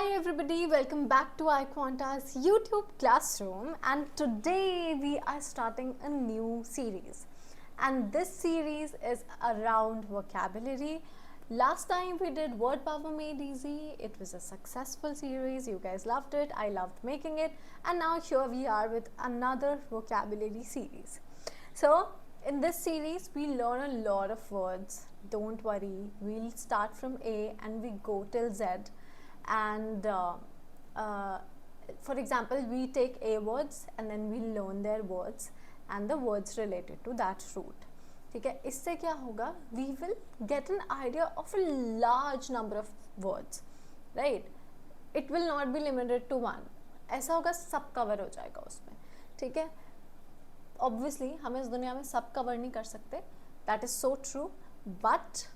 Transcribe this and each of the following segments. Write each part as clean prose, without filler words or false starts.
Hi everybody, welcome back to iQuanta's YouTube classroom, and today we are starting a new series, and this series is around vocabulary. Last time we did word power made easy. It was a successful series. You guys loved it. I loved making it, and now here we are with another vocabulary series. So in this series we learn a lot of words. Don't worry, we'll start from A and we go till Z. And for example, we take A words and then we learn their words and the words related to that root. ठीक है, इससे क्या होगा? We will get an idea of a large number of words, right? It will not be limited to one. ऐसा होगा सब cover हो जाएगा उसमें, ठीक है? Obviously हम इस दुनिया में सब कवर नहीं कर सकते. That is so true. But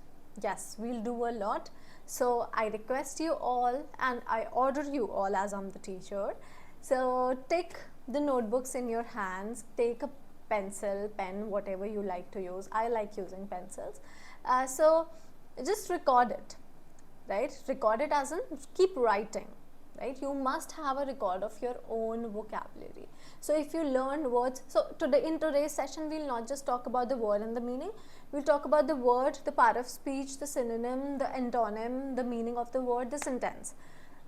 yes, we'll do a lot. So I request you all and I order you all, as I'm the teacher, so take the notebooks in your hands, take a pencil, pen, whatever you like to use. I like using pencils. So just record it, right? Record it as in keep writing, right? You must have a record of your own vocabulary. So if you learn words, so today in today's session we'll not just talk about the word and the meaning. We'll talk about the word, the part of speech, the synonym, the antonym, the meaning of the word, the sentence.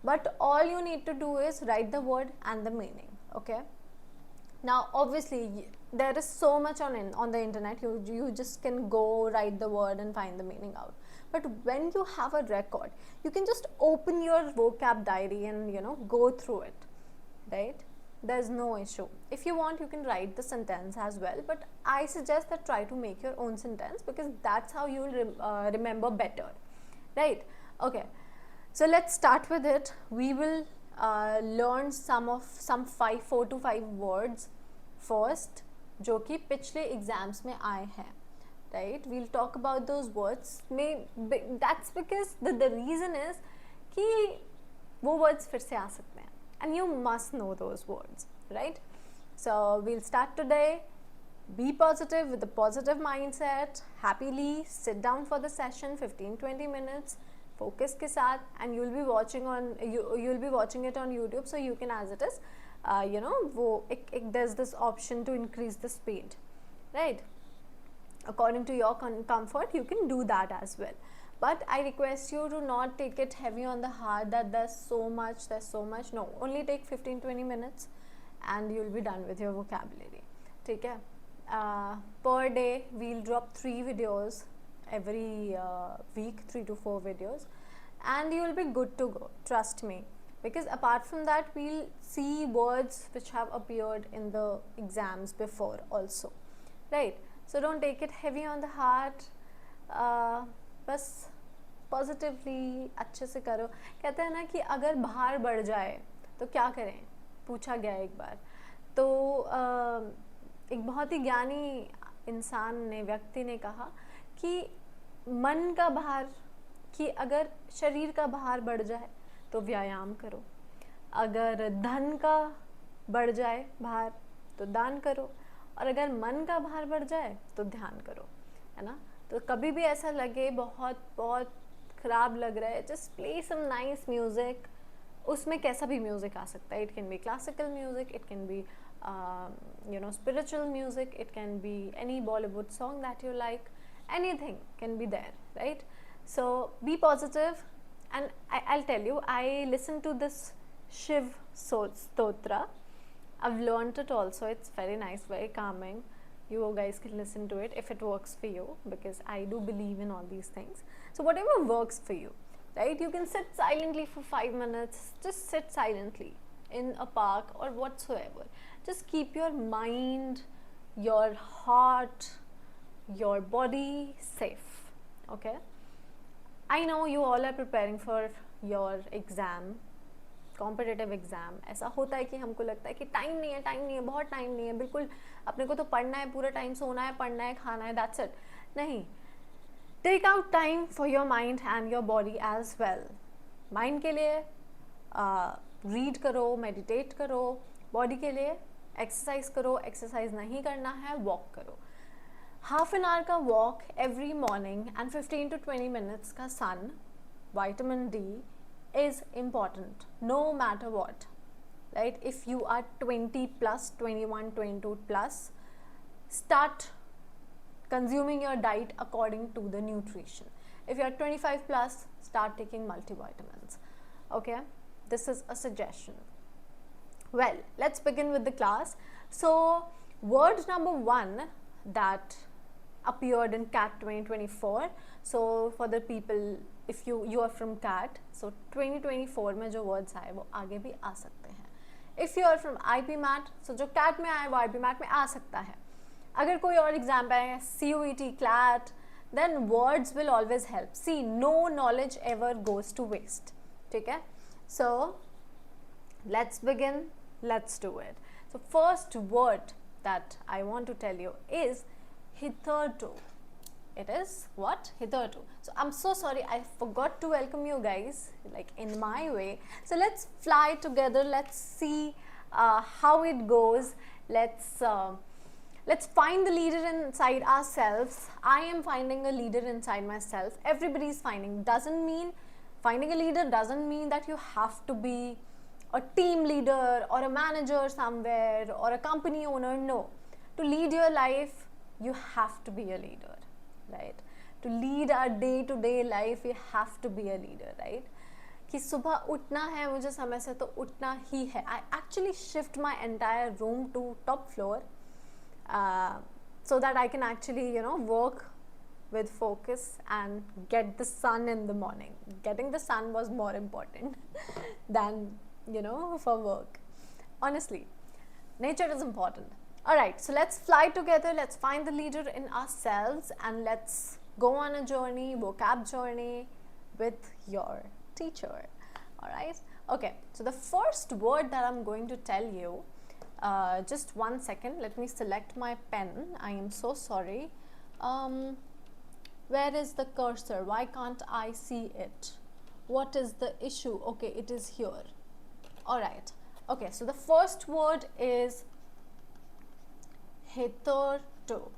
But all you need to do is write the word and the meaning, okay? Now obviously there is so much on the internet. You just can go write the word and find the meaning out. But when you have a record, you can just open your vocab diary and go through it, right? There's no issue. If you want, you can write the sentence as well, but I suggest that try to make your own sentence because that's how you will remember better, right? Okay, so let's start with it. We will learn some 4 to 5 words first जो कि पिछले exams में आए हैं, right? We'll talk about those words. That's because the reason is कि वो words फिर से आ सकते हैं and you must know those words, right? So we'll start today. Be positive with a positive mindset. Happily sit down for the session 15-20 minutes. Focus के साथ, and you'll be watching it on YouTube, so you can, as it is, there's this option to increase the speed, right? According to your comfort, you can do that as well. But I request you to not take it heavy on the heart that there's so much. No, only take 15-20 minutes and you'll be done with your vocabulary. ठीक है? Per day we'll drop 3 videos every week, 3 to 4 videos, and you will be good to go, trust me, because apart from that we'll see words which have appeared in the exams before also, right? So don't take it heavy on the heart. बस positively अच्छे से करो. कहते हैं ना कि अगर भार बढ़ जाए तो क्या करें, पूछा गया एक बार. तो एक बहुत ही ज्ञानी इंसान ने, व्यक्ति ने कहा कि मन का भार, कि अगर शरीर का भार बढ़ जाए तो व्यायाम करो, अगर धन का बढ़ जाए भार तो दान करो, और अगर मन का भार बढ़ जाए तो ध्यान करो, है ना? तो कभी भी ऐसा लगे बहुत ख़राब लग रहा है, just play some nice music. उसमें कैसा भी म्यूज़िक आ सकता है. It can be classical music, it can be spiritual music, it can be any Bollywood song that you like, anything can be there, right? So be positive. And I'll tell you, I listen to this Shiv Stotra. I've learned it also. It's very nice, very calming. You guys can listen to it if it works for you, because I do believe in all these things. So whatever works for you, right? You can sit silently for 5 minutes. Just sit silently in a park or whatsoever. Just keep your mind, your heart, your body safe, okay? I know you all are preparing for your exam, competitive exam. ऐसा होता है कि हमको लगता है कि time नहीं है, बहुत टाइम नहीं है, बिल्कुल अपने को तो पढ़ना है पूरा टाइम, सोना है, पढ़ना है, खाना है, दैट्स इट. नहीं, take out time for your mind and your body as well. Mind के लिए रीड करो, मेडिटेट करो, बॉडी के लिए एक्सरसाइज करो. एक्सरसाइज नहीं करना है, वॉक करो. हाफ एन आवर का walk every morning and 15 to 20 minutes का sun, vitamin D, is important no matter what, right? If you are 20 plus, 21, 22 plus, start consuming your diet according to the nutrition. If you are 25 plus, start taking multivitamins. Okay, this is a suggestion. Well, let's begin with the class. So word number 1 that appeared in CAT 2024. So for the people, if you are from CAT, so 2024 में जो words आए वो आगे भी आ सकते हैं. If you are from IPMAT, so जो CAT में आए वो IPMAT में आ सकता है. अगर कोई और एग्जाम पे है, CUET, CLAT, then words will always help. See, no knowledge ever goes to waste. ठीक है? So let's begin. Let's do it. So first word that I want to tell you is hitherto. It is what? Hitherto. So I'm so sorry, I forgot to welcome you guys, like in my way. So let's fly together. Let's see how it goes. Let's find the leader inside ourselves. I am finding a leader inside myself. Everybody is finding. Finding a leader doesn't mean that you have to be a team leader or a manager somewhere or a company owner. No. To lead your life, you have to be a leader, right? To lead our day-to-day life, you have to be a leader, right? कि सुबह उठना है मुझे समय से तो उठना ही है. I actually shift my entire room to top floor so that I can actually, work with focus and get the sun in the morning. Getting the sun was more important than, for work. Honestly, nature is important. Alright, so let's fly together, let's find the leader in ourselves and let's go on a journey, vocab journey with your teacher. Alright, okay, so the first word that I'm going to tell you, just 1 second, let me select my pen. I am so sorry. Where is the cursor? Why can't I see it? What is the issue? Okay, it is here. Alright, okay, so the first word is hitherto.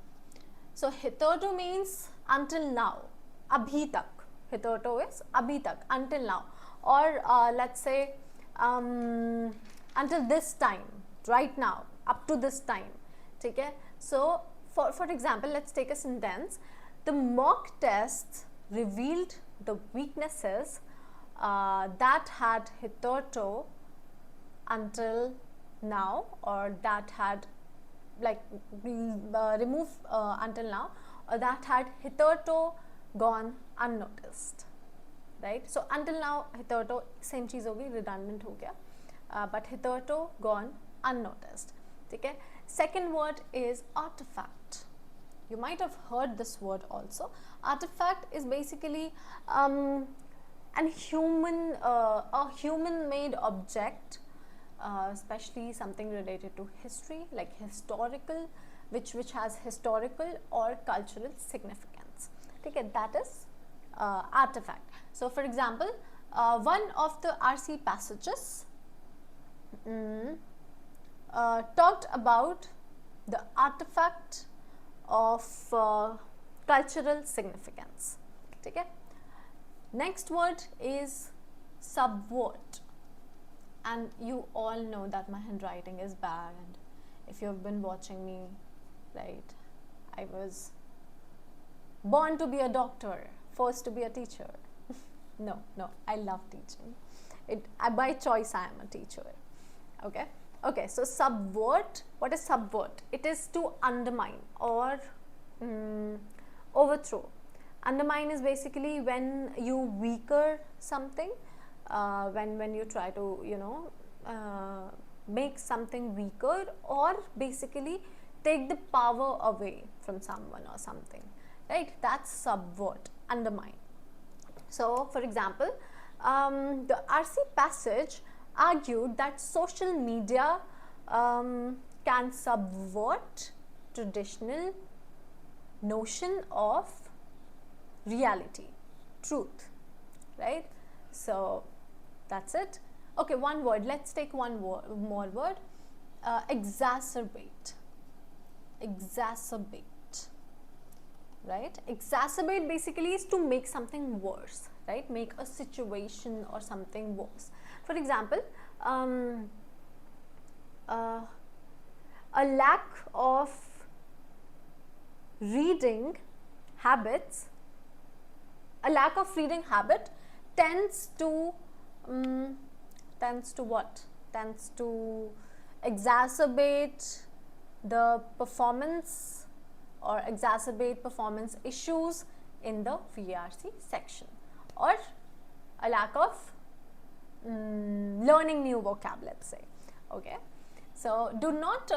So hitherto means until now, abhi tak. Hitherto is abhi tak, until now, or let's say until this time, right now, up to this time. Okay? So for example, let's take a sentence. The mock tests revealed the weaknesses that had hitherto until now, or that had remove until now, or that had hitherto gone unnoticed, right? So until now, hitherto same चीज होगी, redundant हो गया, but hitherto gone unnoticed. ठीक है? Second word is artifact. You might have heard this word also. Artifact is basically a human-made object. Especially something related to history, like historical, which has historical or cultural significance. Okay, that is artifact. So for example, one of the RC passages talked about the artifact of cultural significance. Okay. Next word is subvert. And you all know that my handwriting is bad, and if you have been watching me, right, I was born to be a doctor, forced to be a teacher. No, I love teaching. By choice I am a teacher. Okay, so subvert. What is subvert? It is to undermine or overthrow. Undermine is basically when you weaker something. When you try to make something weaker, or basically take the power away from someone or something, right? That's subvert, undermine. So for example, the RC passage argued that social media can subvert traditional notion of reality, truth, right? So that's it. Okay, one word. Let's take one more word. Exacerbate. Exacerbate. Right? Exacerbate basically is to make something worse. right? Make a situation or something worse. For example, a lack of reading habits, a lack of reading habit tends to what? Tends to exacerbate the performance or exacerbate performance issues in the VRC section, or a lack of learning new vocab, let's say. Okay, so do not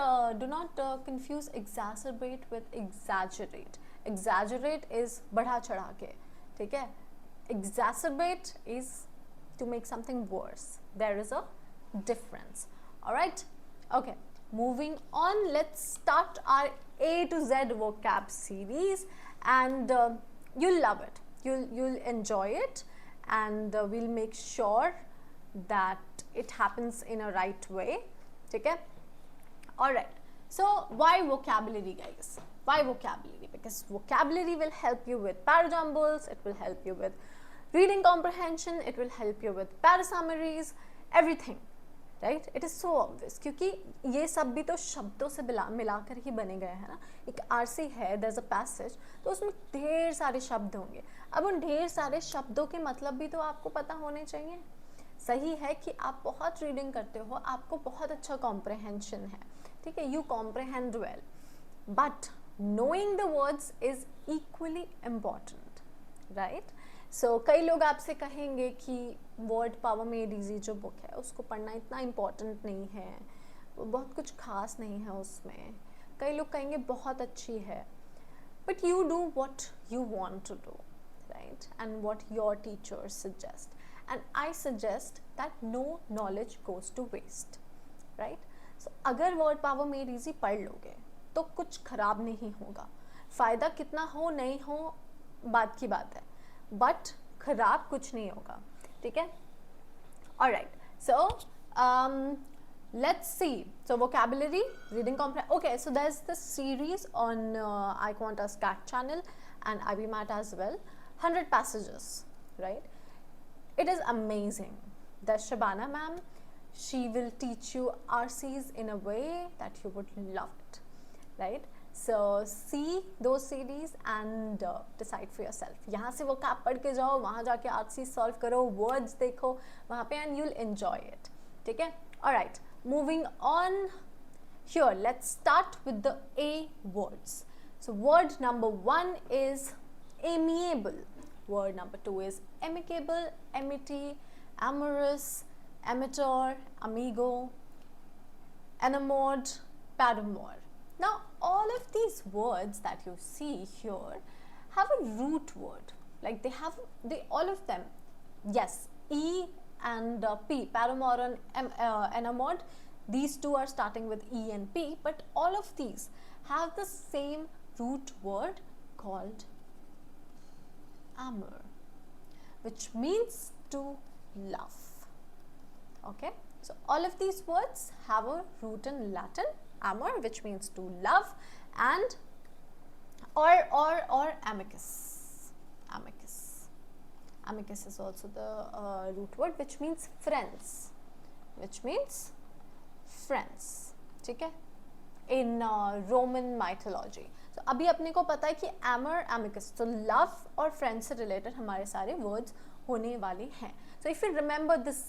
confuse exacerbate with exaggerate. Exaggerate is बढ़ा चढ़ा के, ठीक है? Exacerbate is to make something worse. There is a difference. All right. Okay. Moving on, let's start our A to Z vocab series, and you'll love it. You'll enjoy it, and we'll make sure that it happens in a right way. Okay. All right. So why vocabulary, guys? Why vocabulary? Because vocabulary will help you with parajumbles. It will help you with reading comprehension. It will help you with parasummaries. Everything. Right, it is so obvious, क्योंकि ये सब भी तो शब्दों से मिलाकर ही बने गए हैं ना. एक आरसी है, देयर इज अ पैसेज, तो उसमें ढेर सारे शब्द होंगे. अब उन ढेर सारे शब्दों के मतलब भी तो आपको पता होने चाहिए. सही है कि आप बहुत रीडिंग करते हो, आपको बहुत अच्छा कॉम्प्रहेंशन है, ठीक है, you comprehend well, but knowing the words is equally important, right. So कई लोग आपसे कहेंगे कि वर्ड पावर मेड इजी जो बुक है उसको पढ़ना इतना इम्पॉर्टेंट नहीं है, बहुत कुछ खास नहीं है उसमें. कई लोग कहेंगे बहुत अच्छी है, but you do what you want to do, right, and what your teachers suggest, and I suggest that no knowledge goes to waste, right. So अगर वर्ड पावर मेड इजी पढ़ लोगे तो कुछ खराब नहीं होगा. फ़ायदा कितना हो नहीं हो बात की बात है, बट खराब कुछ नहीं होगा, ठीक है. Alright, so let's see. So vocabulary, reading comprehension. Okay, so there's this series on iQuanta's CAT channel and IPMAT as well. 100 passages, right? It is amazing. There's Shabana ma'am. She will teach you RCs in a way that you would love it, right? So see those series and decide for yourself. यहाँ से vocab पढ़ के जाओ, वहाँ जाके RC solve करो, words देखो वहाँ पे, and you'll enjoy it. ठीक है? Alright, moving on. Here, let's start with the A words. So word number 1 is amiable. Word number 2 is amicable, amity, amorous, amateur, amigo, enamored, paramour. Now, all of these words that you see here have a root word. Like all of them, yes, E and P, paramour and enamored, these two are starting with E and P, but all of these have the same root word called amor, which means to love. Okay, so all of these words have a root in Latin, amor, which means to love, and or amicus. Amicus is also the root word, which means friends, ठीक है, in Roman mythology. So अभी अपने को पता है कि amor, amicus, तो love और friend से related हमारे सारे words होने वाले हैं. So if you remember this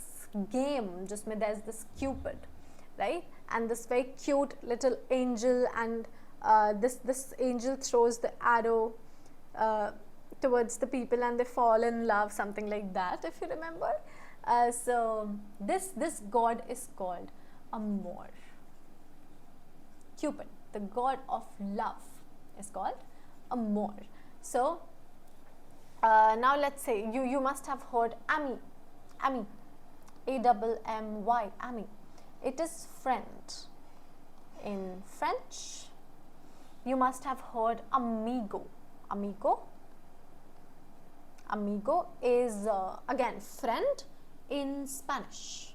game जिसमें there's this Cupid, right, and this very cute little angel, and this angel throws the arrow towards the people and they fall in love, something like that, if you remember. So this god is called Amor. Cupid, the god of love, is called Amor. So now let's say you must have heard Ami, A-M-M-Y, Ami. It is friend. In French, you must have heard amigo. Amigo is again friend in Spanish,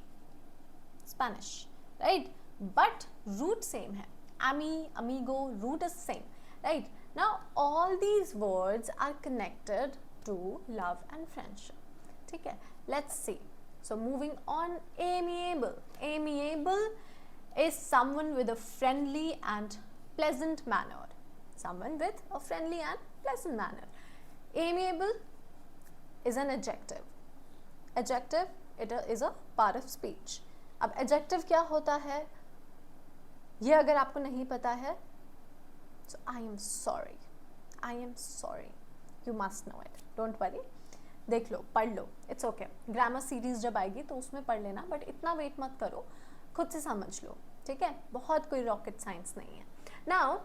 right? But root same hai. Ami, amigo, root is same, right? Now all these words are connected to love and friendship. ठीक है, let's see. So moving on, amiable. Amiable is someone with a friendly and pleasant manner. Someone with a friendly and pleasant manner. Amiable is an adjective. Adjective, it is a part of speech. अब adjective क्या होता है, ये अगर आपको नहीं पता है, so I am sorry. I am sorry. You must know it. Don't worry. देख लो, पढ़ लो, इट्स ओके. ग्रामर सीरीज जब आएगी तो उसमें पढ़ लेना, बट इतना वेट मत करो, खुद से समझ लो, ठीक है. बहुत कोई रॉकेट साइंस नहीं है. Now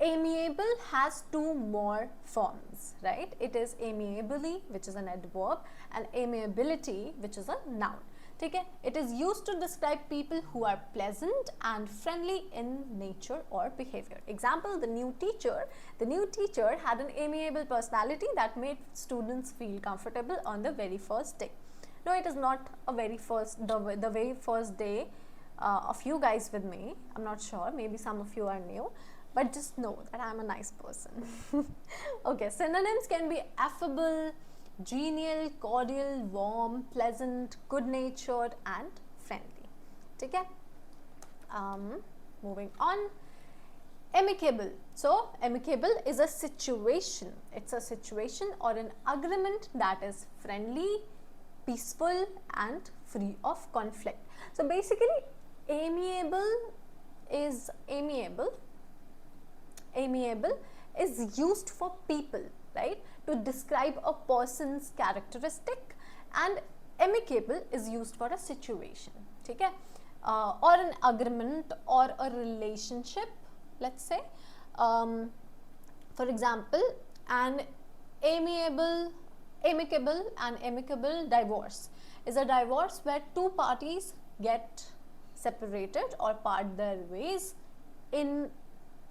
amiable has two more forms, right? It is amiably, which is an adverb, and amiability, which is a noun. ठीक है, it is used to describe people who are pleasant and friendly in nature or behavior. Example, the new teacher had an amiable personality that made students feel comfortable on the very first day. No, it is not a very first, the very first day of you guys with me. I'm not sure, maybe some of you are new, but just know that I'm a nice person. Okay, synonyms can be affable, genial, cordial, warm, pleasant, good-natured and friendly. ठीक है. Moving on, amicable. So amicable is a situation. It's a situation or an agreement that is friendly, peaceful and free of conflict. So basically amiable is used for people, right, to describe a person's characteristic, and amicable is used for a situation. ठीक है, or an agreement or a relationship. Let's say for example, an amicable divorce is a divorce where two parties get separated or part their ways in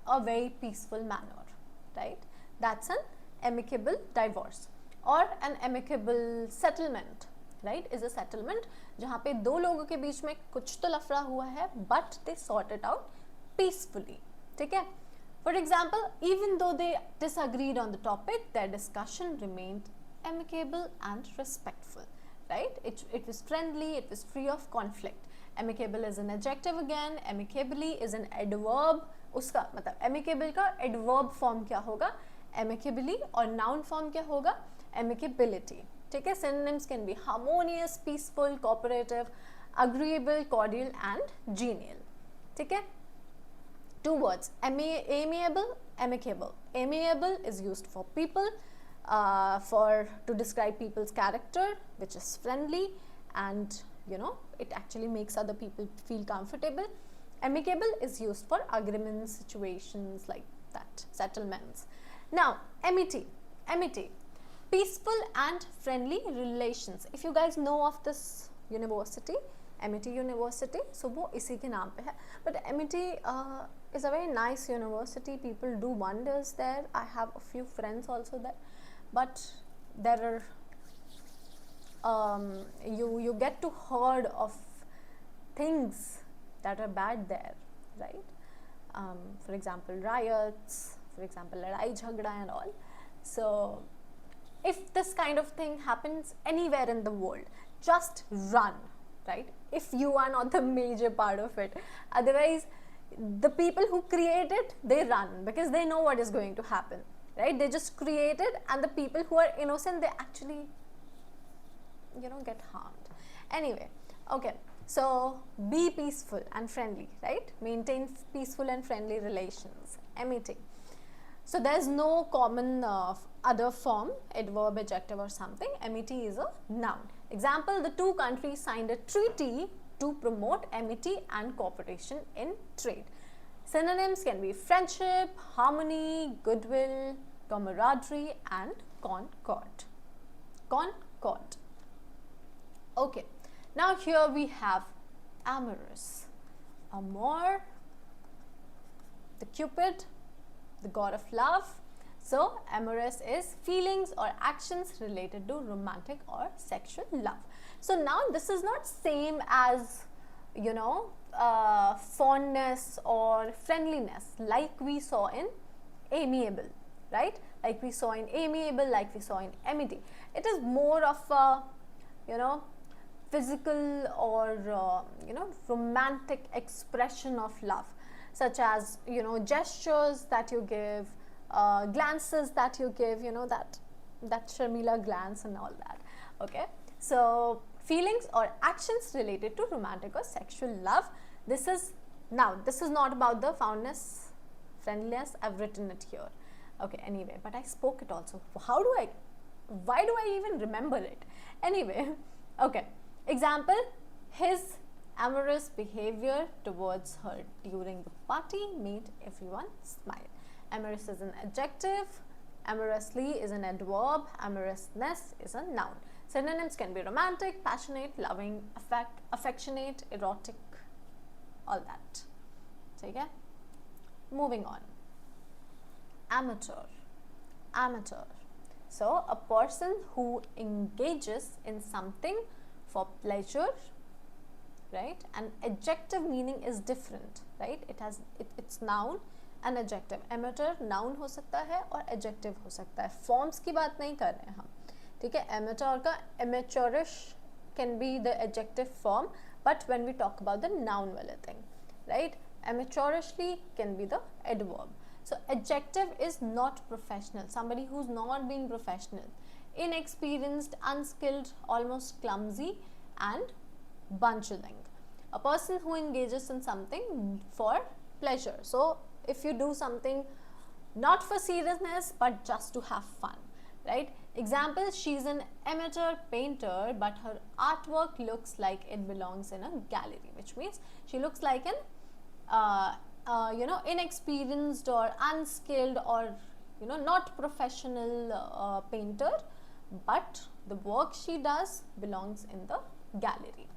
a very peaceful manner, right? That's an amicable divorce. Or an amicable settlement, right, is a settlement जहाँ पे दो लोगों के बीच में कुछ तो लफड़ा हुआ है, but they sort it out peacefully. ठीक है. For example, even though they disagreed on the topic, their discussion remained amicable and respectful, right? It was friendly, it was free of conflict. Amicable is an adjective again, amicably is an adverb. उसका मतलब amicable का adverb form क्या होगा, amicably, और noun form क्या होगा, amicability. ठीक है. Synonyms can be harmonious, peaceful, cooperative, agreeable, cordial and genial. ठीक है. Two words, amiable, amicable. Amiable is used for people, to describe people's character, which is friendly, and you know, it actually makes other people feel comfortable. Amicable is used for agreements, situations like that, settlements. Now, amity, peaceful and friendly relations. If you guys know of this university, Amity University, so वो इसी के नाम पे है. But Amity is a very nice university. People do wonders there. I have a few friends also there, but there are you get to heard of things that are bad there, right? For example, riots, for example, ladai jhagda and all. So if this kind of thing happens anywhere in the world, just run, right? If you are not the major part of it. Otherwise, the people who create it, they run because they know what is going to happen, right? They just create it, and the people who are innocent, they actually, you know, get harmed. Anyway, okay. So be peaceful and friendly, right? Maintain peaceful and friendly relations. Amity. So there's no common other form, adverb, adjective or something. Amity is a noun. Example, the two countries signed a treaty to promote amity and cooperation in trade. Synonyms can be friendship, harmony, goodwill, camaraderie and concord. Concord. Okay. Now here we have amorous. Amor, the Cupid, the god of love. So amorous is feelings or actions related to romantic or sexual love. So now this is not same as, you know, fondness or friendliness like we saw in amiable, right? Like we saw in amiable, like we saw in amity. It is more of a you know, physical or romantic expression of love, such as, you know, gestures that you give, glances that you give, you know, that Sharmila glance and all that. Okay, so feelings or actions related to romantic or sexual love. This is not about the fondness, friendliness. I've written it here. Okay, anyway, but I spoke it also. Why do I even remember it? Anyway, okay. Example, his amorous behavior towards her during the party made everyone smile. Amorous is an adjective, amorously is an adverb, amorousness is a noun. Synonyms can be romantic, passionate, loving, affectionate, erotic, all that. Okay? Moving on. Amateur. Amateur. So, a person who engages in something for pleasure, right? And adjective meaning is different, right? It's noun and adjective. Amateur noun हो सकता है और adjective हो सकता है. Forms की बात नहीं कर रहे हैं हम, ठीक है? Amateur का amateurish can be the adjective form, but when we talk about the noun वाला thing, right? Amateurishly can be the adverb. So adjective is not professional, somebody who's not being professional, inexperienced, unskilled, almost clumsy, and bunchling. A person who engages in something for pleasure. So if you do something not for seriousness but just to have fun, right? Example, she's an amateur painter but her artwork looks like it belongs in a gallery, which means she looks like an inexperienced or unskilled or not professional painter, but the work she does belongs in the gallery.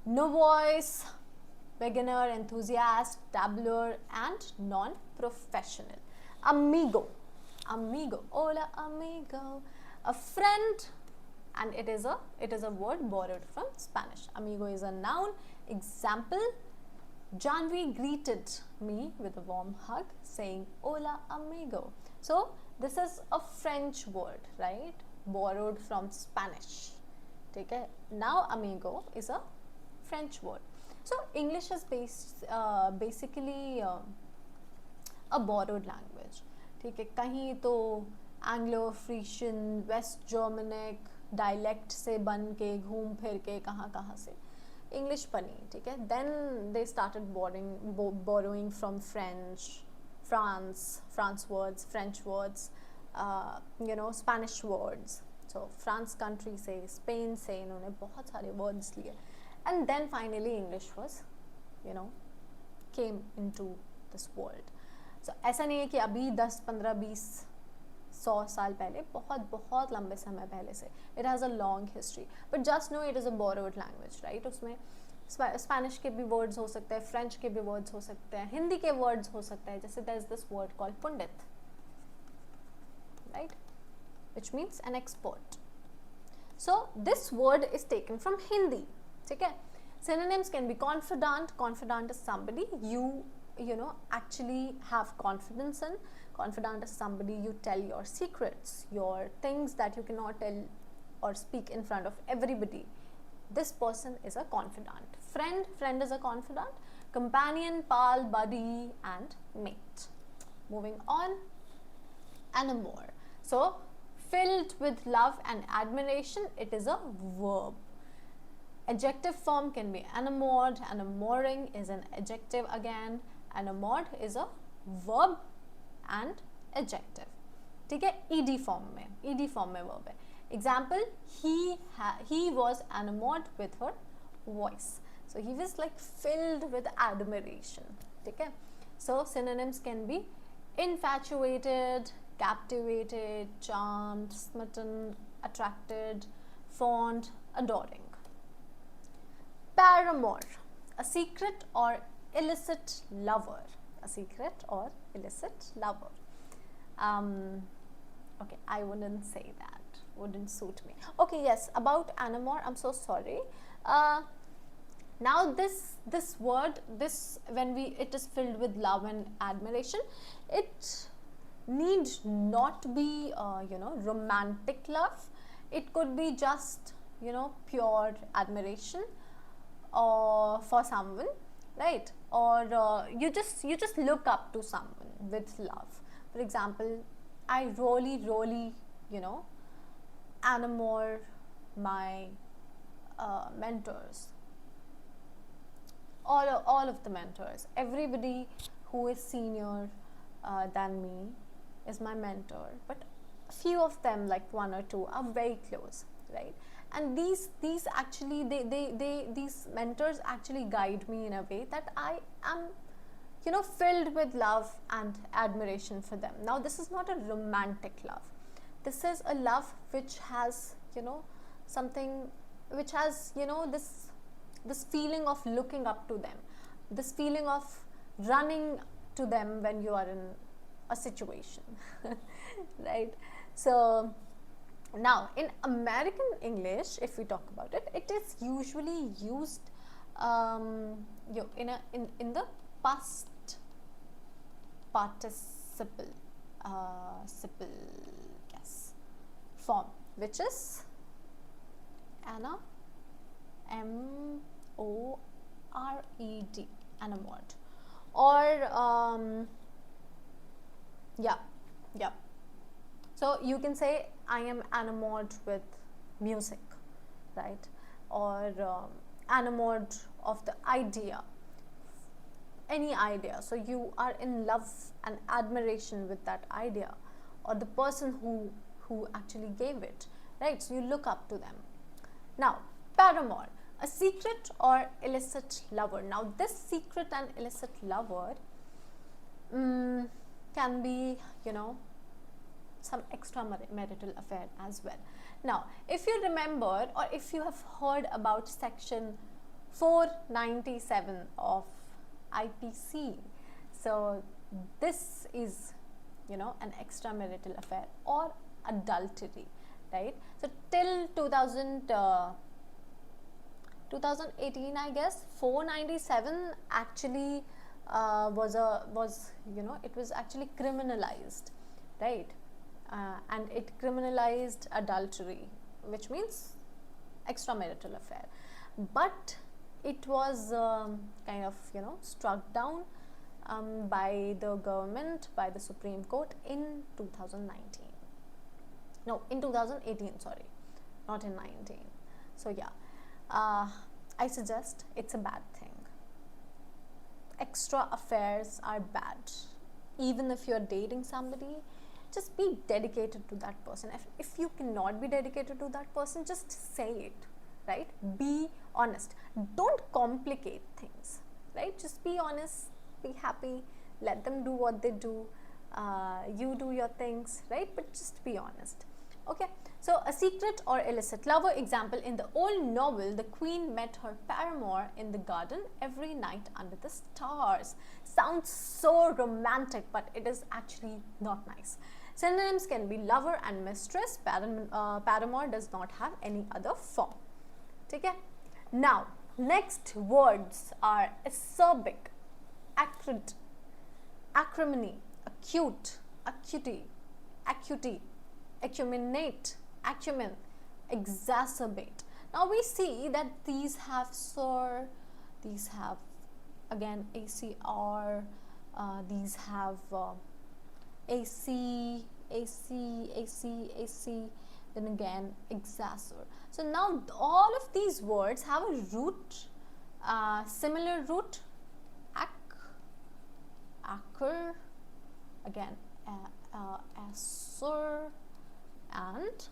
Novice, beginner, enthusiast, dabbler, and non-professional. Amigo, hola amigo, a friend, and it is a word borrowed from Spanish. Amigo is a noun. Example, Janvi greeted me with a warm hug saying hola amigo. So this is a French word, right, borrowed from Spanish. Okay, now amigo is a French word. So English is basically a borrowed language. ठीक है, कहीं तो एंग्लो-फ्रीशियन, waste Germanic dialect से बन के घूम फिर के कहाँ से इंग्लिश बनी, ठीक है. Then they started borrowing from France words, French words, Spanish words. So France country से, Spain से इन्होंने बहुत सारे words लिए, and then finally English was came into this world. So ऐसा नहीं है कि अभी 10, 15, 20, 100 साल पहले, बहुत लंबे समय पहले से. It has a long history, but just know it is a borrowed language, right? उसमें स्पेनिश के भी वर्ड्स हो सकते हैं, फ्रेंच के भी वर्ड्स हो सकते हैं, हिंदी के वर्ड्स हो सकते हैं. जैसे there is this word called Pandit, right, which means an expert. So this word is taken from Hindi. ठीक है. Synonyms can be confidant. Confidant is somebody you actually have confidence in. Confidant is somebody you tell your secrets, your things that you cannot tell or speak in front of everybody. This person is a confidant. Friend is a confidant. Companion, pal, buddy, and mate. Moving on. Enamour. So filled with love and admiration, it is a verb. Adjective form can be enamored. Enamouring is an adjective again. Enamored is a verb and adjective. ठीक है, ed form में verb है. Example, he was enamored with her voice. So he was like filled with admiration. ठीक है. So synonyms can be infatuated, captivated, charmed, smitten, attracted, fond, adoring. Paramour, a secret or illicit lover. A secret or illicit lover. Okay, I wouldn't say that. Wouldn't suit me. Okay, yes, about enamour, I'm so sorry. Now this word, when it is filled with love and admiration, it need not be romantic love. It could be just pure admiration or for someone, right? Or you just look up to someone with love. For example, I really admire my mentors, all of the mentors, everybody who is senior than me is my mentor, but a few of them, like one or two, are very close, right? And these actually these mentors actually guide me in a way that I am filled with love and admiration for them. Now this is not a romantic love, this is a love which has something, which has this feeling of looking up to them, this feeling of running to them when you are in a situation right? So now in American English, if we talk about it, it is usually used in the past participle form, which is M-O-R-E-D, enamored, or yeah. So you can say I am enamored with music, right? Or enamored of the idea, any idea. So you are in love and admiration with that idea or the person who actually gave it, right? So you look up to them. Now, paramour, a secret or illicit lover. Now this secret and illicit lover can be some extramarital affair as well. Now if you remember, or if you have heard about section 497 of IPC, so this is an extramarital affair or adultery, right? So till 2018, I guess, 497 actually was it was actually criminalized, right? And it criminalized adultery, which means extramarital affair, but it was kind of struck down by the government, by the Supreme Court in 2019. No, in 2018, sorry, not in 19. So yeah, I suggest it's a bad thing. Extra affairs are bad. Even if you're dating somebody, just be dedicated to that person. If you cannot be dedicated to that person, just say it, right? Be honest. Don't complicate things, right? Just be honest, be happy, let them do what they do, you do your things, right? But just be honest. Okay, so a secret or illicit lover. Example, in the old novel, the queen met her paramour in the garden every night under the stars. Sounds so romantic, but it is actually not nice. Synonyms can be lover and mistress. Paramour does not have any other form. Okay? Now, next words are acerbic, acrid, acrimony, acute, acuity, acuity, acuminate, acumen, exacerbate. Now we see that these have SOR, these have again ACR, these have AC, then again exacerbate. So now all of these words have a root, similar root, acre, again asur and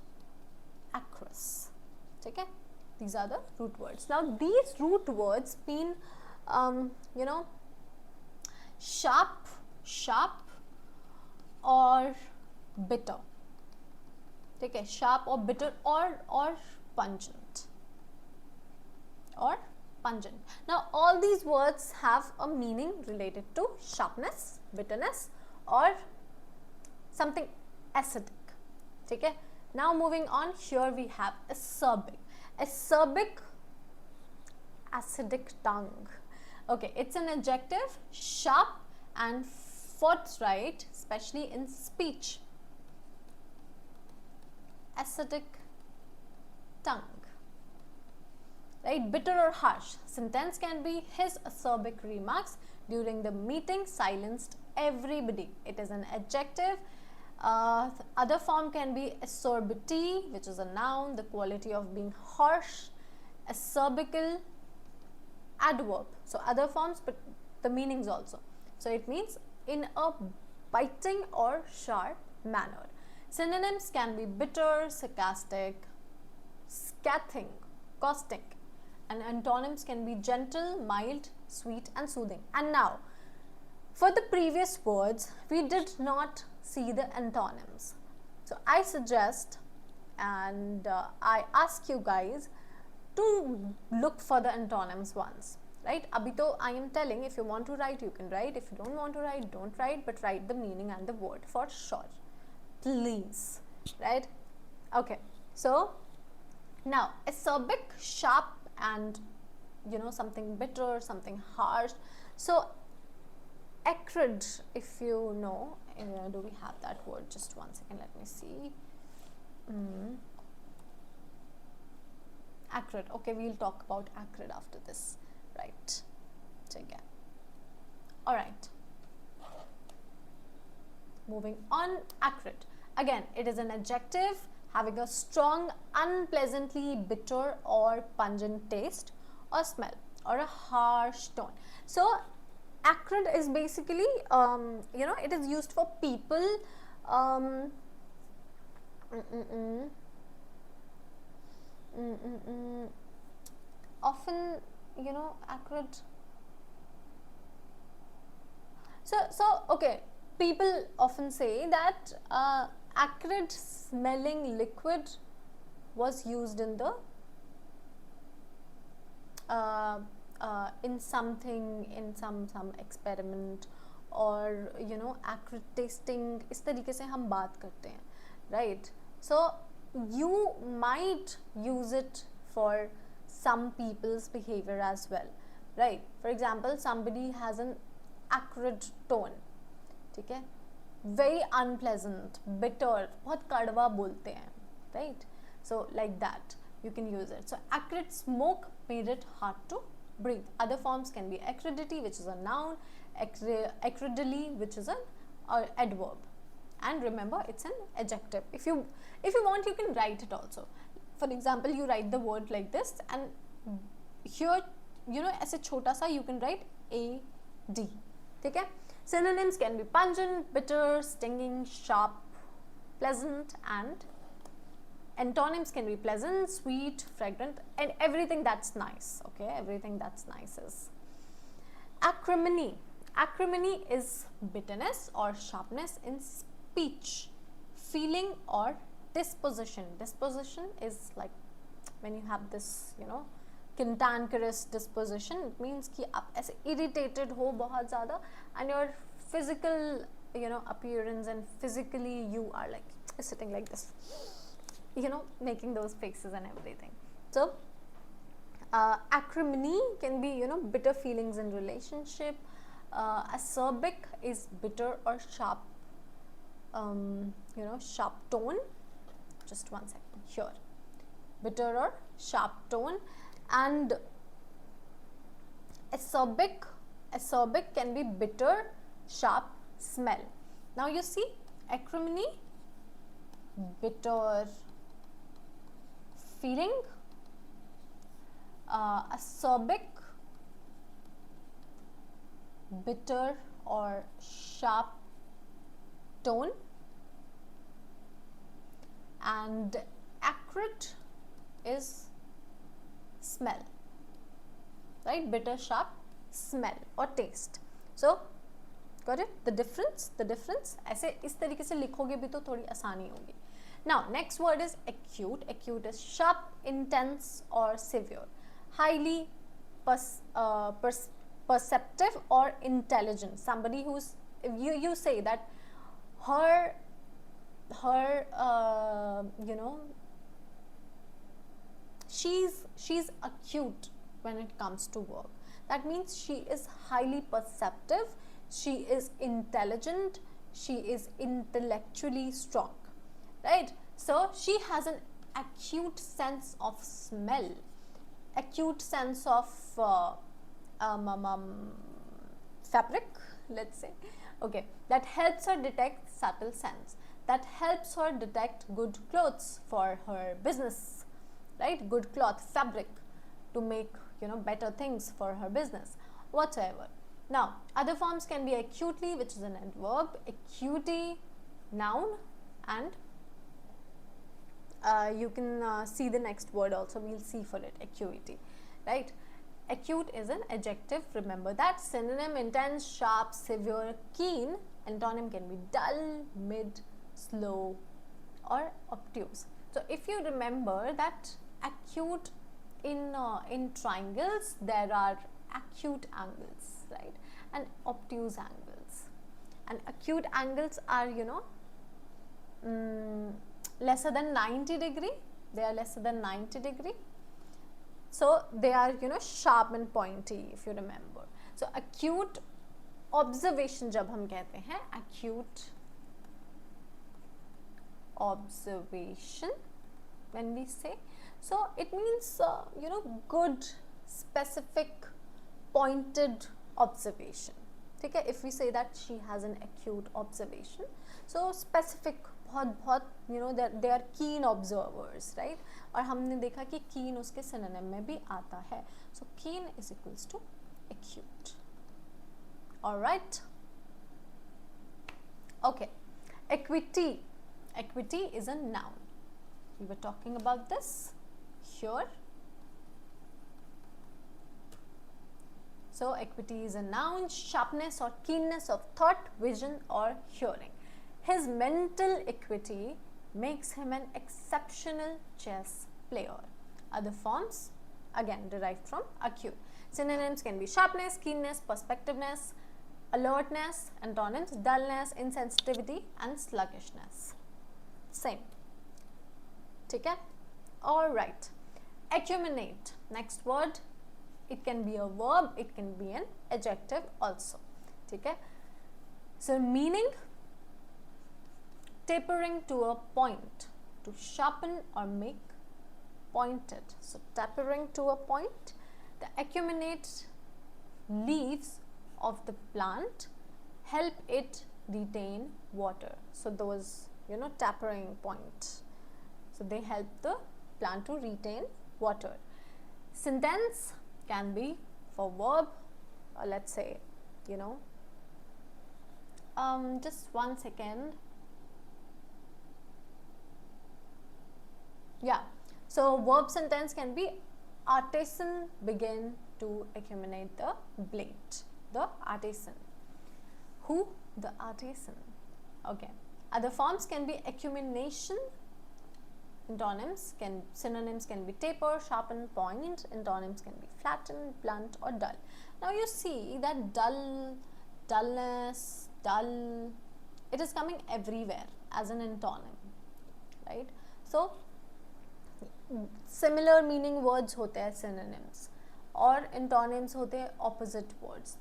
acrous. Okay, these are the root words. Now these root words mean sharp or bitter. Okay, sharp or bitter or pungent Now all these words have a meaning related to sharpness, bitterness, or something acidic. Okay, now moving on, here we have acerbic. Acidic tongue. Okay, it's an adjective, sharp and forthright, especially in speech. Acidic tongue. right? Bitter or harsh. Sentence can be, his acerbic remarks during the meeting silenced everybody. It is an adjective. Other form can be acerbity, which is a noun, the quality of being harsh. Acerbical, adverb. So other forms, but the meanings also. So it means in a biting or sharp manner. Synonyms can be bitter, sarcastic, scathing, caustic, and antonyms can be gentle, mild, sweet, and soothing. And now, for the previous words, we did not see the antonyms. So I suggest and I ask you guys to look for the antonyms once, right? Abhi to I am telling, if you want to write, you can write. If you don't want to write, don't write, but write the meaning and the word for sure, please, right? Okay, so now acerbic, sharp, and something bitter, something harsh. So acrid, if you know, do we have that word? Just one second, let me see. Acrid. Okay, we'll talk about acrid after this, right? Okay. All right. Moving on, acrid. Again, it is an adjective having a strong, unpleasantly bitter or pungent taste or smell, or a harsh tone. So acrid is basically, it is used for people often, acrid. So okay, people often say that acrid smelling liquid was used in the in some experiment, or acrid tasting, इस तरीके से हम बात करते हैं, right? So you might use it for some people's behavior as well, right? For example, somebody has an acrid tone, ठीक है, very unpleasant, bitter, बहुत कड़वा बोलते हैं, right? So like that you can use it. So acrid smoke made it hard to breathe. Other forms can be acridity, which is a noun, acridally, which is an adverb, and remember it's an adjective. If you want, you can write it also. For example, you write the word like this, and here ऐसे छोटा सा you can write AD, ठीक है? Synonyms can be pungent, bitter, stinging, sharp, pleasant, and antonyms can be pleasant, sweet, fragrant, and everything that's nice. Okay, everything that's nice is acrimony. Acrimony is bitterness or sharpness in speech, feeling, or disposition. Disposition is like when you have this, cantankerous disposition. It means कि आप ऐसे irritated हो बहुत ज़्यादा, and your physical, appearance, and physically you are like sitting like this, making those faces and everything. So acrimony can be, bitter feelings in relationship. Acerbic is bitter or sharp, sharp tone. Just one second here. Bitter or sharp tone. And acerbic can be bitter, sharp, smell. Now you see, acrimony, bitter feeling, acerbic, bitter or sharp tone, and acrid is smell, right? Bitter, sharp, smell or taste. So got it? The difference ऐसे इस तरीके से लिखोगे भी तो थोड़ी आसानी होगी. Now next word is acute. Acute is sharp, intense, or severe, highly perceptive or intelligent. Somebody who's, you say that her she's acute when it comes to work. That means she is highly perceptive, she is intelligent, she is intellectually strong, right? So she has an acute sense of smell. acute sense of fabric, let's say. Okay, that helps her detect subtle sense, that helps her detect good clothes for her business, right? Good cloth, fabric to make, you know, better things for her business, whatever. Now, other forms can be acutely, which is an adverb, acuity, noun, and you can see the next word also, we'll see for it, acuity, right? Acute is an adjective, remember that. Synonym, intense, sharp, severe, keen. Antonym can be dull, mid, slow, or obtuse. So if you remember that acute, in triangles there are acute angles, right, and obtuse angles. And acute angles are, you know, lesser than 90 degree, they are lesser than 90 degree. So they are, you know, sharp and pointy, if you remember. So acute observation जब हम कहते हैं, acute observation when we say, so it means you know, good, specific, pointed observation. ठीक है, if we say that she has an acute observation, so specific, बहुत, you know, they are keen observers, right? और हमने देखा कि keen उसके synonym में भी आता है. So keen is equals to acute. Alright. Okay. Equity. Equity is a noun. We were talking about this here. So equity is a noun, sharpness or keenness of thought, vision or hearing. His mental equity makes him an exceptional chess player. Other forms again derived from acute. Synonyms can be sharpness, keenness, perspectiveness, alertness. Antonyms dullness, insensitivity and sluggishness. Same. ठीक है? Alright. Acuminate. Next word. It can be a verb, it can be an adjective also. ठीक है? So meaning, tapering to a point, to sharpen or make pointed. So tapering to a point. The acuminate leaves of the plant help it retain water. So those, you know, tapering point. So they help the plant to retain water. Sentence can be for verb, let's say, you know, just 1 second. Yeah, so verb sentence can be artisan began to acuminate the blade. The artisan. Who? The artisan. Okay. Other forms can be acumination. Antonyms can, synonyms can be taper, sharpen, point. Antonyms can be flatten, blunt or dull. Now you see that dull, dullness, dull, it is coming everywhere as an antonym, right? So similar meaning words होते हैं synonyms और antonyms होते हैं opposite words.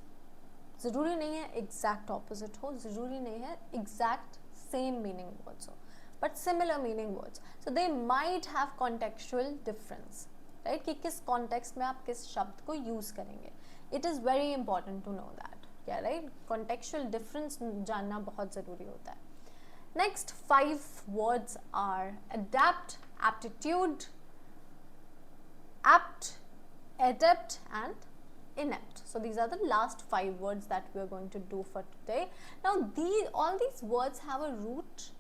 ज़रूरी नहीं है exact opposite हो, ज़रूरी नहीं है exact same meaning words हो, but similar meaning words. So they might have contextual difference, right? कि किस context में आप किस शब्द को use करेंगे. It is very important to know that, yeah, right? Contextual difference जानना बहुत ज़रूरी होता है. Next 5 words are adapt, aptitude, apt, adept and inept. So these are the last 5 words that we are going to do for today. Now all these words have a root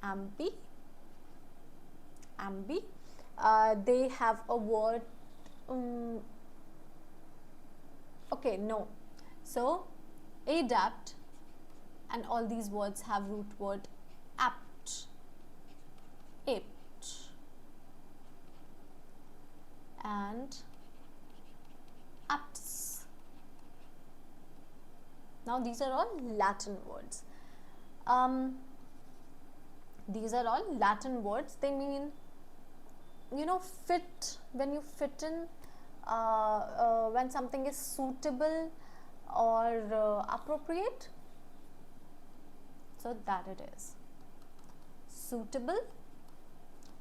ambi. They have a word okay, no. So adapt and all these words have root word apt, apt and aptus. Now these are all Latin words. These are all Latin words. They mean, you know, fit, when you fit in, when something is suitable or appropriate. So that it is suitable,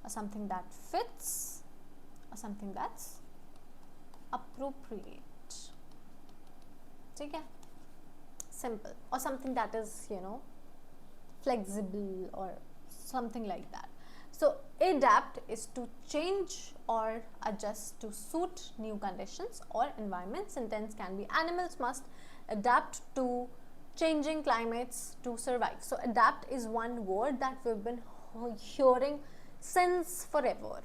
or something that fits, or something that's appropriate. ठीक है, simple, or something that is, you know, flexible or something like that. So adapt is to change or adjust to suit new conditions or environments. Sentence can be animals must adapt to changing climates to survive. So adapt is one word that we've been hearing since forever,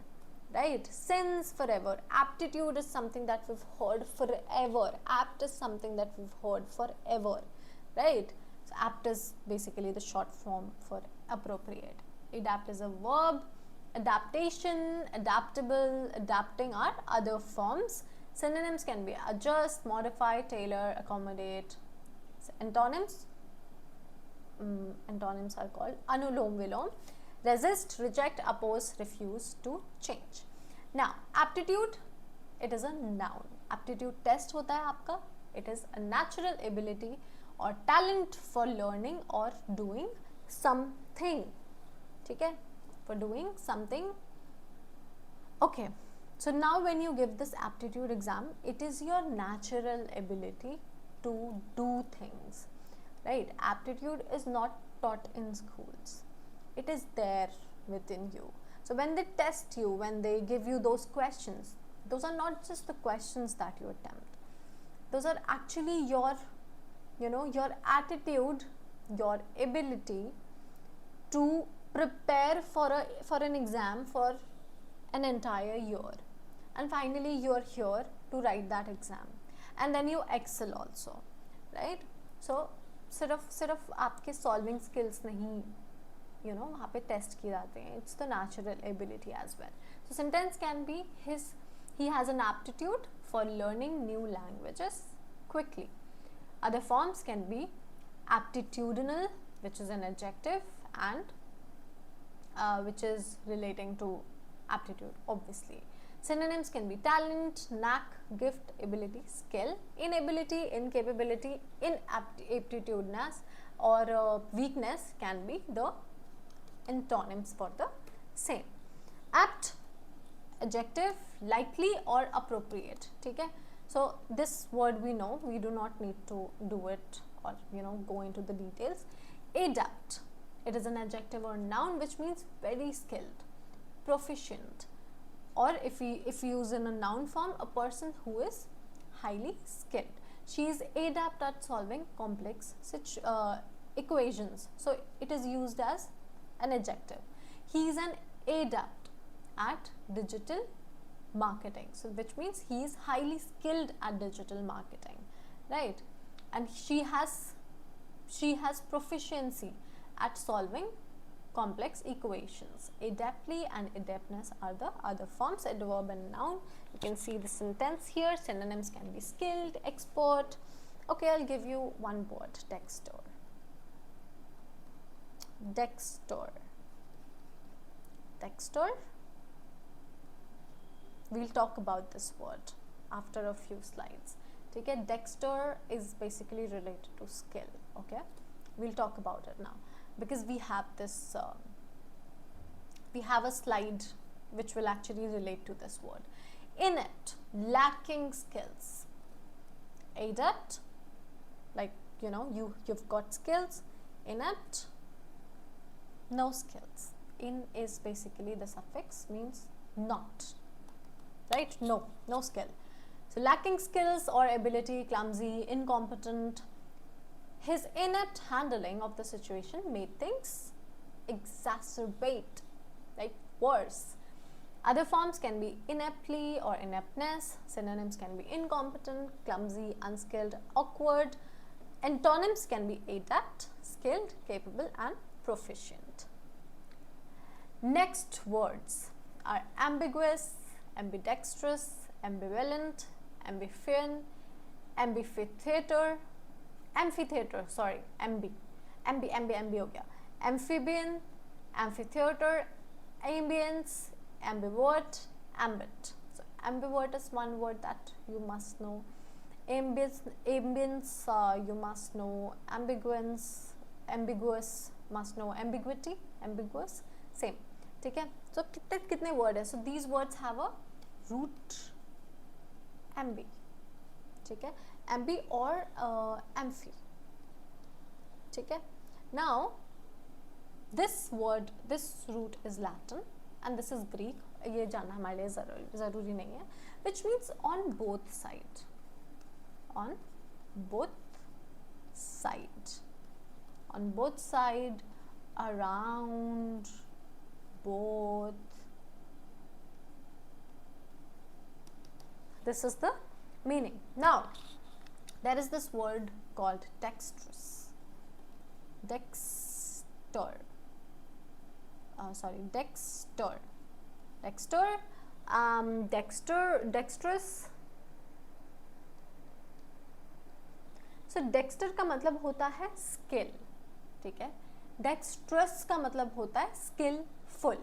right? Since forever. Aptitude is something that we've heard forever. Apt is something that we've heard forever, right? So apt is basically the short form for appropriate. Adapt is a verb. Adaptation, adaptable, adapting are other forms. Synonyms can be adjust, modify, tailor, accommodate. So antonyms, antonyms are called anulom vilom. Resist, reject, oppose, refuse to change. Now aptitude, it is a noun. Aptitude test होता है आपका. It is a natural ability or talent for learning or doing something. ठीक है, for doing something. Okay, so now when you give this aptitude exam, it is your natural ability to do things, right? Aptitude is not taught in schools. It is there within you. So when they test you, when they give you those questions, those are not just the questions that you attempt. Those are actually your, you know, your attitude, your ability to prepare for an exam for an entire year, and finally you are here to write that exam, and then you excel also, right? So सिर्फ आपके solving skills नहीं, you know, वहाँ पे test किए जाते हैं. It's the natural ability as well. So sentence can be he has an aptitude for learning new languages quickly. Other forms can be aptitudinal, which is an adjective, and which is relating to aptitude, obviously. Synonyms can be talent, knack, gift, ability, skill. Inability, incapability, inaptitudeness or weakness can be the antonyms for the same. Apt, adjective, likely or appropriate. ठीक है? So this word we know, we do not need to do it or, you know, go into the details. Adapt, it is an adjective or noun which means very skilled, proficient, or if we use in a noun form, a person who is highly skilled. She is adept at solving complex equations. So it is used as an adjective. He is an adept at digital marketing. So which means he is highly skilled at digital marketing, right? And she has proficiency at solving complex equations. Adeptly and adeptness are the other forms, adverb and noun. You can see the sentence here. Synonyms can be skilled, expert. Okay, I'll give you one word, dexter. Dexter. Dexter. We'll talk about this word after a few slides. Okay, dexter is basically related to skill. Okay, we'll talk about it now because we have this. We have a slide which will actually relate to this word. Inept, lacking skills. Adept, like, you know, you've got skills. Inept, no skills. In is basically the suffix, means not, right? No skill. So lacking skills or ability, clumsy, incompetent. His inept handling of the situation made things exacerbate, like worse. Other forms can be ineptly or ineptness. Synonyms can be incompetent, clumsy, unskilled, awkward. Antonyms can be adept, skilled, capable, and proficient. Next words are ambiguous, ambidextrous, ambivalent, ambifiant, amphitheater, ambi हो गया, amphibian, amphitheater, ambience, ambivert, ambit. So ambivert is one word that you must know. Ambience you must know. Ambiguous must know. Ambiguity, ambiguous, same. ठीक है? So कितने word है? So these words have a root ambi, ठीक है, ambi और amphi, ठीक है. Now this word, this root is Latin and this is Greek, ये जानना हमारे लिए जरूरी नहीं है. Which means on both side, on both side, on both side, around, both. This is the meaning. Now there is this word called dexterous, dexter, dexter, dexterous. So dexter का मतलब होता है skill, ठीक है. डेक्स्ट्रस का मतलब होता है skillful.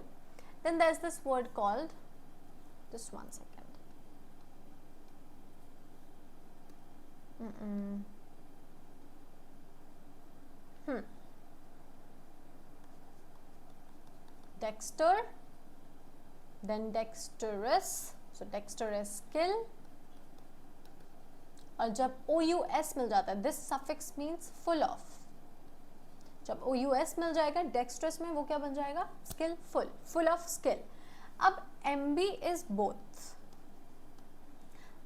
Then there is this word called, just 1 second. Dexter, then dexterous, so dexterous skill. और जब OUS मिल जाता है, this suffix means full of. जब OUS मिल जाएगा डेक्स्ट्रस में, वो क्या बन जाएगा, स्किलफुल, फुल ऑफ स्किल. अब एम्बी इज बोथ.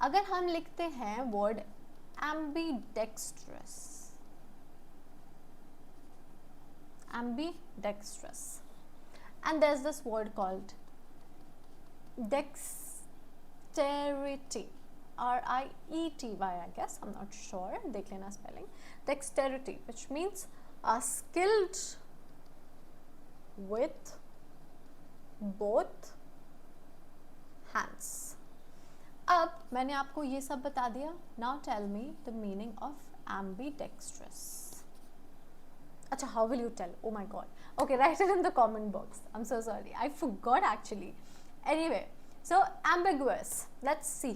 अगर हम लिखते हैं word ambidextrous, ambidextrous, and there is this word called dexterity, RIETY, I guess, I'm not sure, देख लेना spelling. Dexterity, which means skilled with both hands. अब मैंने आपको ये सब बता दिया. Now tell me the meaning of ambidextrous. अच्छा, how will you tell? Oh my god. Okay, write it in the comment box. I'm so sorry, I forgot actually. Anyway, so ambiguous, let's see.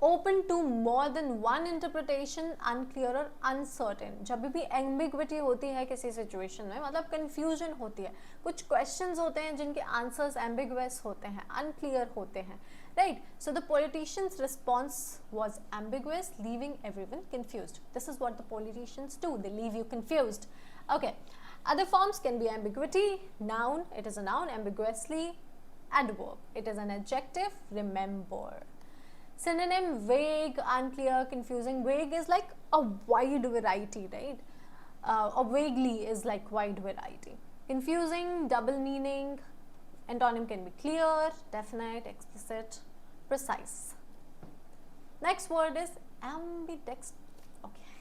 Open to more than one interpretation, unclear और uncertain. जब भी ambiguity होती है किसी situation में, मतलब confusion होती है, कुछ questions होते हैं जिनके answers ambiguous होते हैं, unclear होते हैं, right? So the politician's response was ambiguous, leaving everyone confused. This is what the politicians do, they leave you confused. Okay, other forms can be ambiguity, noun, it is a noun, ambiguously, adverb, it is an adjective, remember. Synonym, vague, unclear, confusing. Vague is like a wide variety, right? Or vaguely is like wide variety. Confusing, double meaning. Antonym can be clear, definite, explicit, precise. Next word is ambidextrous. Okay.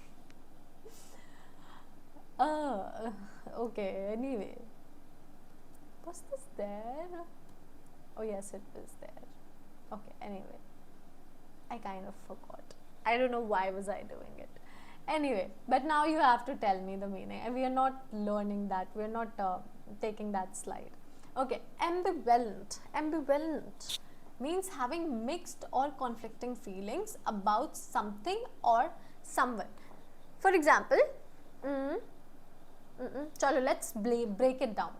Okay, anyway. Was this there? Oh yes, it was there. Okay, anyway. I kind of forgot. I don't know why was I doing it. Anyway, but now you have to tell me the meaning. And we are not learning that. We are not taking that slide. Okay, ambivalent. Ambivalent means having mixed or conflicting feelings about something or someone. For example, chalo, let's break it down.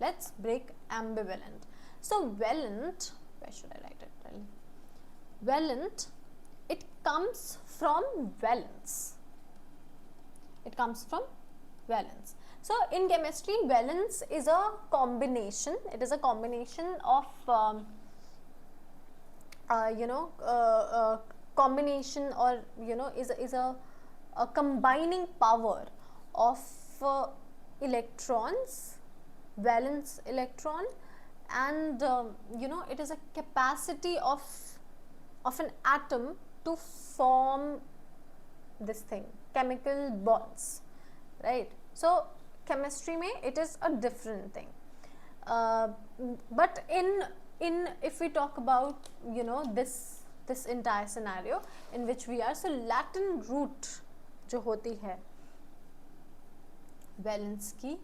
Let's break ambivalent. So, valent, where should I write it? Valent, it comes from valence. It comes from valence. So in chemistry, valence is a combination. It is a combination of combination, or is a combining power of electrons, valence electron, and it is a capacity of an atom to form this thing, chemical bonds, right? So chemistry mein it is a different thing, but in if we talk about this entire scenario in which we are, so Latin root जो होती है valence की,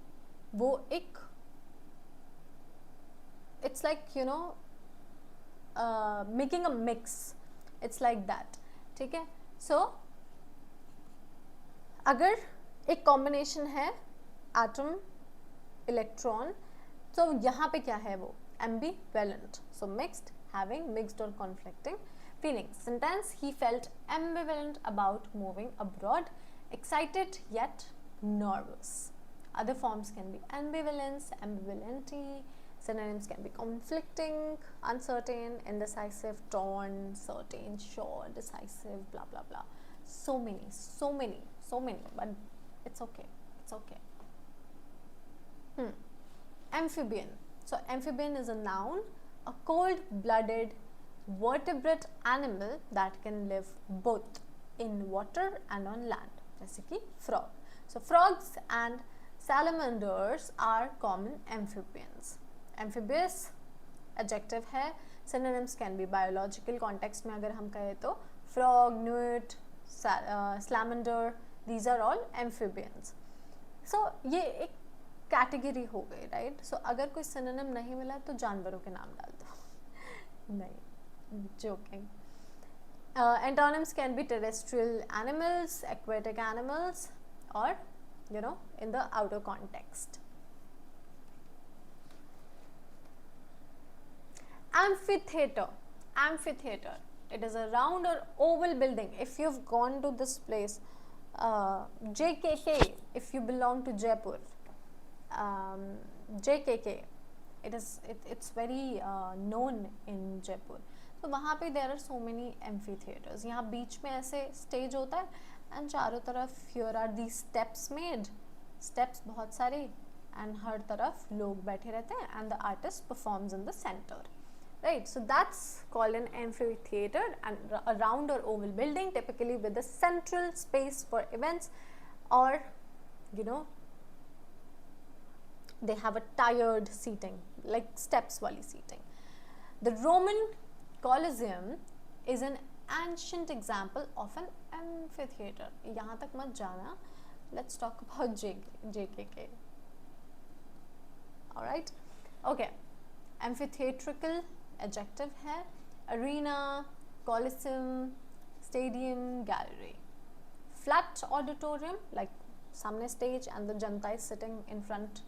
वो एक it's like making a mix, it's like that, ठीक है. So अगर एक combination है atom electron, तो यहाँ पे क्या है वो ambivalent, so mixed, having mixed or conflicting feelings. Sentence, he felt ambivalent about moving abroad, excited yet nervous. Other forms can be ambivalence, ambivalency. Synonyms can be conflicting, uncertain, indecisive, torn, certain, sure, decisive, blah blah blah. So many, but it's okay. It's okay. Amphibian. So amphibian is a noun, a cold-blooded vertebrate animal that can live both in water and on land, जैसे कि frog. So frogs and salamanders are common amphibians. Amphibious adjective है. Synonyms can be biological context में अगर हम कहें तो frog, newt, salamander, these are all amphibians. So ये एक कैटेगरी हो गई, राइट. सो अगर कोई सिनोनिम नहीं मिला तो जानवरों के नाम डाल दो. नहीं, joking. Antonyms can be terrestrial animals, aquatic animals, or in the outer context. Amphitheater. Amphitheater. It is a round or oval building. If you've gone to this place, JKK, if you belong to Jaipur, JKK, it's very known in Jaipur. तो वहाँ पे there are so many amphitheaters. यहाँ बीच में ऐसे stage होता है and चारों तरफ here are these steps made, steps बहुत सारे, and हर तरफ लोग बैठे रहते हैं and the artist performs in the center, right? So that's called an amphitheater, and a round or oval building typically with a central space for events, or they have a tiered seating like steps wali seating. The Roman Colosseum is an ancient example of an amphitheater. यहाँ तक मत जाना. Let's talk about JKK. Alright. Okay. Amphitheatrical adjective है. Arena, Colosseum, stadium, gallery. Flat auditorium, like सामने stage and the Janata is sitting in front.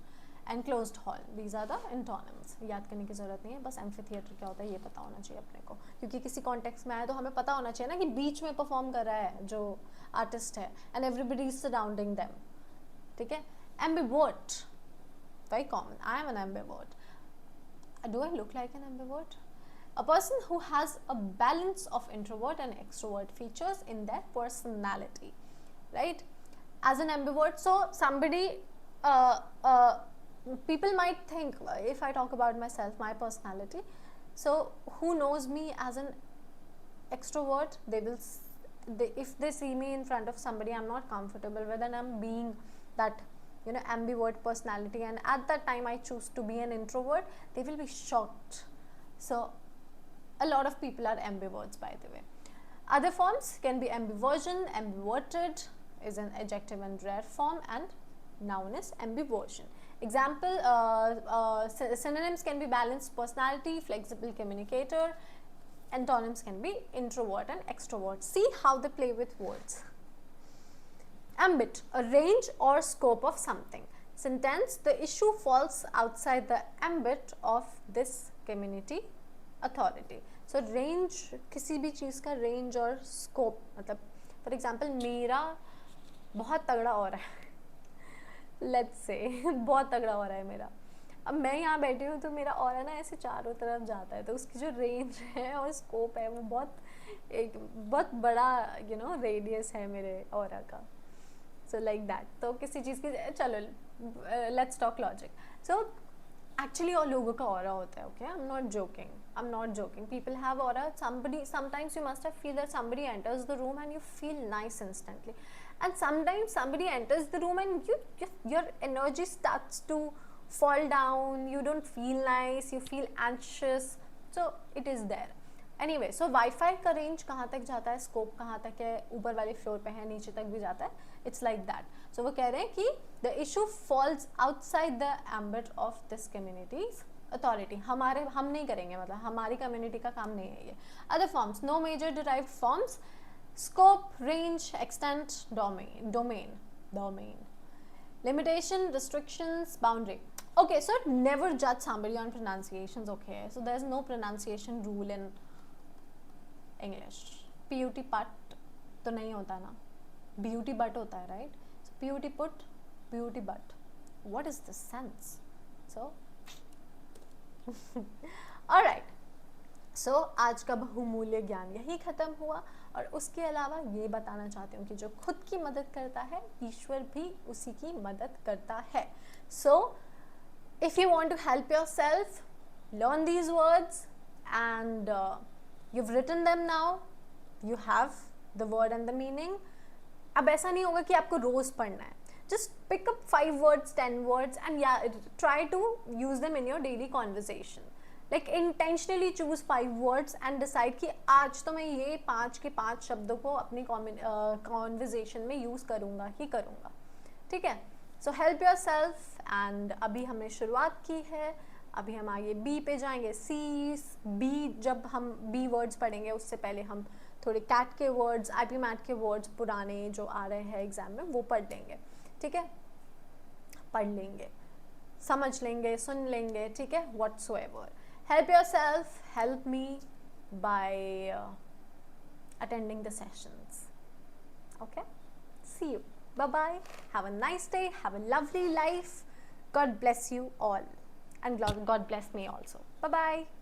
Enclosed hall, these are the antonyms. याद करने की ज़रूरत नहीं है, बस एम्फीथिएटर क्या होता है ये पता होना चाहिए अपने को, क्योंकि किसी कॉन्टेक्स्ट में आए तो हमें पता होना चाहिए ना कि बीच में परफॉर्म कर रहा है जो आर्टिस्ट है and everybody is surrounding them. ठीक है. Ambivert, very common. I am an ambivert. Do I look like an ambivert? A person who has a balance of introvert and extrovert features in their personality, right? As an ambivert, so somebody people might think, if I talk about myself, my personality, so who knows me as an extrovert, if they see me in front of somebody I'm not comfortable with and I'm being that ambivert personality, and at that time I choose to be an introvert, they will be shocked. So a lot of people are ambiverts, by the way. Other forms can be ambiversion. Ambiverted is an adjective and rare form, and noun is ambiversion. Example, synonyms can be balanced personality, flexible communicator. Antonyms can be introvert and extrovert. See how they play with words. Ambit, a range or scope of something. Sentence, the issue falls outside the ambit of this community authority. So range, किसी भी चीज़ का range और scope, मतलब for example मेरा बहुत तगड़ा हो रहा है, let's say बहुत तगड़ा हो रहा है मेरा, अब मैं यहाँ बैठी हूँ तो मेरा ऑरा ना ऐसे चारों तरफ जाता है, तो उसकी जो रेंज है और स्कोप है वो बहुत बड़ा रेडियस है मेरे ऑरा का. So like that. तो किसी चीज़ की, चलो let's talk logic. So actually और लोगों का ऑरा होता है. Okay, I am not joking. People have aura. Sometimes you must have feel that somebody enters the room and you feel nice instantly, and sometimes somebody enters the room and your energy starts to fall down, you don't feel nice, you feel anxious. So it is there. Anyway, so Wi-Fi का range कहाँ तक जाता है, scope कहाँ तक है, ऊपर वाले फ्लोर पे है, नीचे तक भी जाता है. It's like that. सो वो कह रहे हैं कि the issue falls outside the ambit of this community's authority. हम नहीं करेंगे, मतलब हमारी कम्युनिटी का काम नहीं है ये. Other forms, no major derived forms, scope, range, extent, domain, limitation, restrictions, boundary. Okay, so never judge somebody on pronunciations, okay? So there's no pronunciation rule in English. PUT put तो नहीं होता ना, beauty but होता है, right? So PUT put, beauty but. What is the sense? So alright. So आज का बहुमूल्य ज्ञान यही खत्म हुआ, और उसके अलावा ये बताना चाहती हूँ कि जो खुद की मदद करता है ईश्वर भी उसी की मदद करता है. So if you want to help yourself, learn these words, and you've written them now, you have the word and the meaning. अब ऐसा नहीं होगा कि आपको रोज पढ़ना है. Just pick up 5 words, 10 words, and yeah, try to use them in your daily conversation. Like intentionally choose 5 words and decide कि आज तो मैं ये 5 के 5 शब्दों को अपनी conversation में use करूँगा ही करूँगा. ठीक है? So help yourself. And अभी हमने शुरुआत की है, अभी हम आगे B पे जाएंगे. B जब हम B वर्ड्स पढ़ेंगे उससे पहले हम थोड़े कैट के वर्ड्स, IPMAT के वर्ड्स पुराने जो आ रहे हैं एग्जाम में वो पढ़ लेंगे. ठीक है, पढ़ लेंगे, समझ लेंगे, सुन लेंगे. ठीक है, whatsoever. Help yourself, help me by attending the sessions. Okay, see you. Bye-bye. Have a nice day. Have a lovely life. God bless you all. And God bless me also. Bye-bye.